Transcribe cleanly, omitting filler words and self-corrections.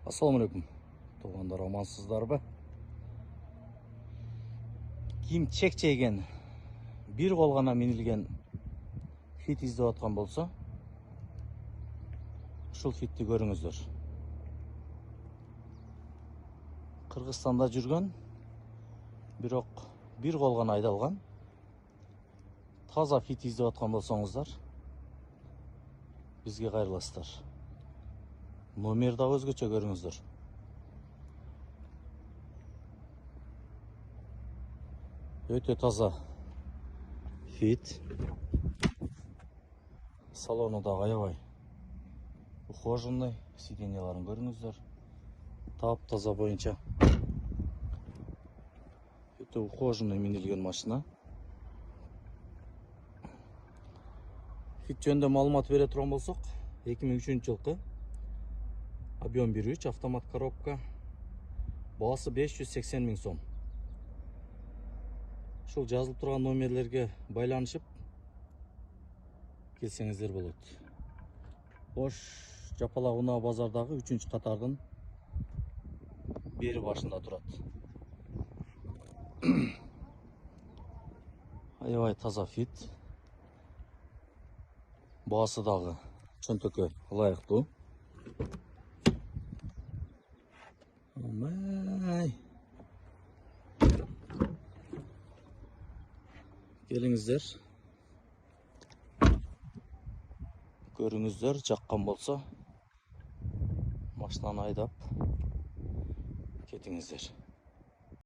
Assalamualaikum. Туғандар, амансыздар ба? Ким чек-чейген, bir қол ғана минилген фит издеп атқан болса, ушул фитти көрүңүздөр. Кыргызстанда жүргөн, бирок bir қол ғана айдалган таза фит издеп атқан болсоңуздар, бизге кайрыласыздар. Номер да өзгөчө көрүңүздөр. Өтө таза фит. Салону да аябай ухоженный, сиденьяларын көрүңүздөр. Тап-таза боюнча. Өтө ухоженный минилген машина. Фит жөнүндө маалымат бере турган болсок, 2003 жылкы. Объем 1.3, автомат коробка. Баасы 580 000 сом. Шул жазылып турган номерлерге байланышып келсеңиздер болот. Ош Жапалак Унаа базардагы 3-чү катардын бери башында турат. Аябай таза фит. Баасы дагы чөнтөккө ылайыктуу. Келиңиздер, көрүңүздөр, жаккан болсо машинаны айдап кетиңиздер.